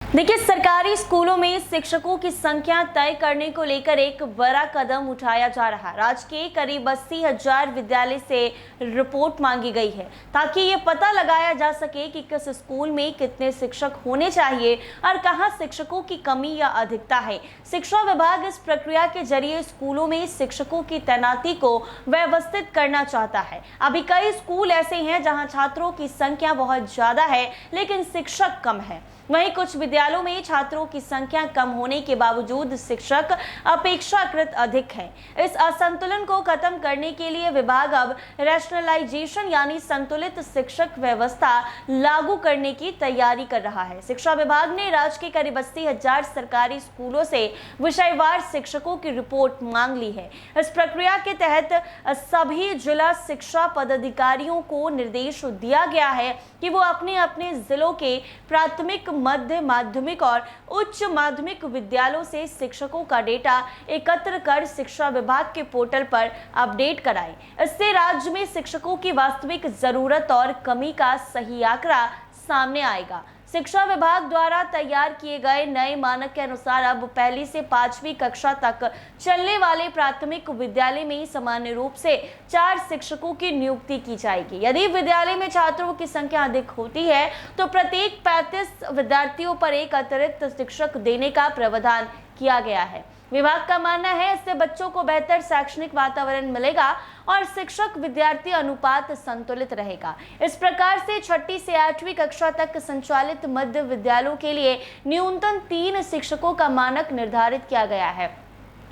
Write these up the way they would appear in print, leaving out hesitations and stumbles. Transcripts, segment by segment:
देखिए, सरकारी स्कूलों में शिक्षकों की संख्या तय करने को लेकर एक बड़ा कदम उठाया जा रहा है। राज्य के करीब 80,000 विद्यालय से रिपोर्ट मांगी गई है ताकि ये पता लगाया जा सके कि किस स्कूल में कितने शिक्षक होने चाहिए और कहां शिक्षकों की कमी या अधिकता है। शिक्षा विभाग इस प्रक्रिया के जरिए स्कूलों में शिक्षकों की तैनाती को व्यवस्थित करना चाहता है। अभी कई स्कूल ऐसे हैं जहाँ छात्रों की संख्या बहुत ज्यादा है लेकिन शिक्षक कम है। वहीं कुछ विद्यालयों में छात्रों की संख्या कम होने के बावजूद शिक्षक अपेक्षाकृत अधिक हैं। इस असंतुलन को खत्म करने के लिए विभाग अब रैशनलाइजेशन यानी संतुलित शिक्षक व्यवस्था लागू करने की तैयारी कर रहा है। शिक्षा विभाग ने राज्य के करीब 80,000 सरकारी स्कूलों से विषयवार शिक्षकों की रिपोर्ट मांग ली है। इस प्रक्रिया के तहत सभी जिला शिक्षा पदाधिकारियों को निर्देश दिया गया है कि वो अपने अपने जिलों के प्राथमिक, मध्य माध्यमिक और उच्च माध्यमिक विद्यालयों से शिक्षकों का डेटा एकत्र कर शिक्षा विभाग के पोर्टल पर अपडेट कराएं। इससे राज्य में शिक्षकों की वास्तविक जरूरत और कमी का सही आंकड़ा सामने आएगा। शिक्षा विभाग द्वारा तैयार किए गए नए मानक के अनुसार अब पहली से 5वीं कक्षा तक चलने वाले प्राथमिक विद्यालय में सामान्य रूप से 4 शिक्षकों की नियुक्ति की जाएगी। यदि विद्यालय में छात्रों की संख्या अधिक होती है तो प्रत्येक 35 विद्यार्थियों पर एक अतिरिक्त शिक्षक देने का प्रावधान किया गया है। विभाग का मानना है इससे बच्चों को बेहतर शैक्षणिक वातावरण मिलेगा और शिक्षक विद्यार्थी अनुपात संतुलित रहेगा। इस प्रकार से 6ठी से 8वीं कक्षा तक संचालित मध्य विद्यालयों के लिए न्यूनतम 3 शिक्षकों का मानक निर्धारित किया गया है।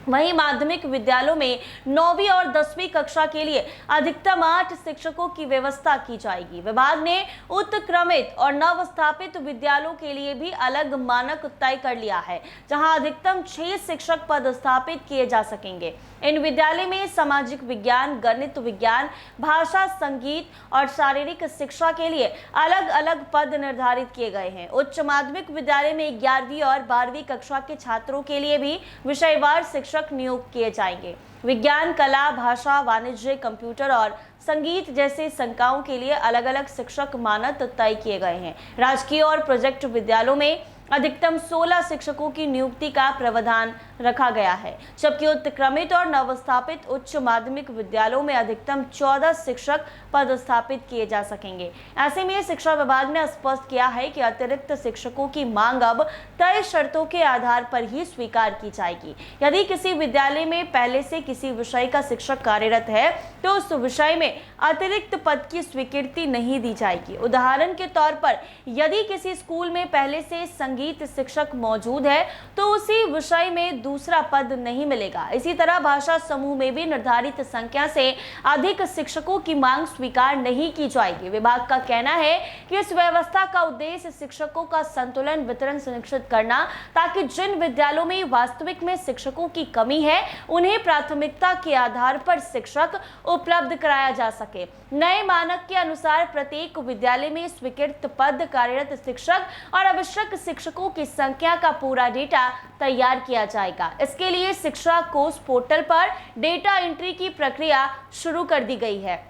वहीं माध्यमिक विद्यालयों में 9वीं और 10वीं कक्षा के लिए अधिकतम 8 शिक्षकों की व्यवस्था की जाएगी। विभाग ने उत्क्रमित और नवस्थापित विद्यालयों के लिए भी अलग मानक तय कर लिया है, जहां अधिकतम 6 शिक्षक पद स्थापित किए जा सकेंगे। इन विद्यालय में सामाजिक विज्ञान, गणित विज्ञान, भाषा, संगीत और शारीरिक शिक्षा के लिए अलग अलग पद निर्धारित किए गए हैं। उच्च माध्यमिक विद्यालय में 11वीं और 12वीं कक्षा के छात्रों के लिए भी विषयवार शिक्षक नियुक्त किए जाएंगे। विज्ञान, कला, भाषा, वाणिज्य, कंप्यूटर और संगीत जैसे संकायों के लिए अलग अलग शिक्षक मानक तय किए गए हैं। राजकीय और प्रोजेक्ट विद्यालयों में अधिकतम 16 शिक्षकों की नियुक्ति का प्रावधान रखा गया है, जबकि उत्क्रमित और नवस्थापित उच्च माध्यमिक विद्यालयों में अधिकतम 14 शिक्षक पद स्थापित किए जा सकेंगे। ऐसे में शिक्षा विभाग ने स्पष्ट किया है कि अतिरिक्त शिक्षकों की मांग अब तय शर्तों के आधार पर ही स्वीकार की जाएगी। यदि किसी विद्यालय में पहले से किसी विषय का शिक्षक कार्यरत है तो उस विषय में अतिरिक्त पद की स्वीकृति नहीं दी जाएगी। उदाहरण के तौर पर यदि किसी स्कूल में पहले से संगीत शिक्षक मौजूद है तो उसी विषय में दूसरा पद नहीं मिलेगा। इसी तरह भाषा समूह में भी निर्धारित संख्या से अधिक शिक्षकों की मांग स्वीकार नहीं की जाएगी। विभाग का कहना है कि इस व्यवस्था का उद्देश्य शिक्षकों का संतुलन वितरण सुनिश्चित करना, ताकि जिन विद्यालयों में वास्तविक में शिक्षकों की कमी है उन्हें प्राथमिकता के आधार पर शिक्षक उपलब्ध कराया जा सके। नए मानक के अनुसार प्रत्येक विद्यालय में स्वीकृत पद, कार्यरत शिक्षक और आवश्यक शिक्षकों की संख्या का पूरा डेटा तैयार किया जाएगा। इसके लिए शिक्षा कोष पोर्टल पर डेटा एंट्री की प्रक्रिया शुरू कर दी गई है।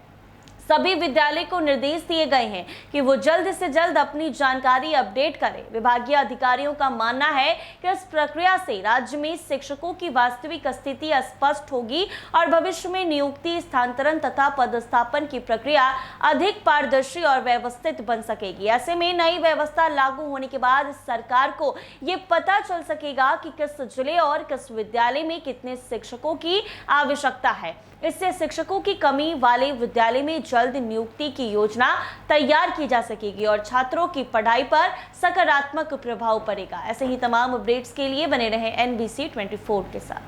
सभी विद्यालय को निर्देश दिए गए हैं कि वो जल्द से जल्द अपनी जानकारी अपडेट करें। विभागीय अधिकारियों का मानना है कि इस प्रक्रिया से राज्य में शिक्षकों की वास्तविक स्थिति स्पष्ट होगी और भविष्य में नियुक्ति, स्थानांतरण तथा पदस्थापन की प्रक्रिया अधिक पारदर्शी और व्यवस्थित बन सकेगी। ऐसे में नई व्यवस्था लागू होने के बाद सरकार को ये पता चल सकेगा कि किस जिले और किस विद्यालय में कितने शिक्षकों की आवश्यकता है। इससे शिक्षकों की कमी वाले विद्यालय में जल्द नियुक्ति की योजना तैयार की जा सकेगी और छात्रों की पढ़ाई पर सकारात्मक प्रभाव पड़ेगा। ऐसे ही तमाम अपडेट्स के लिए बने रहें NBC 24 के साथ।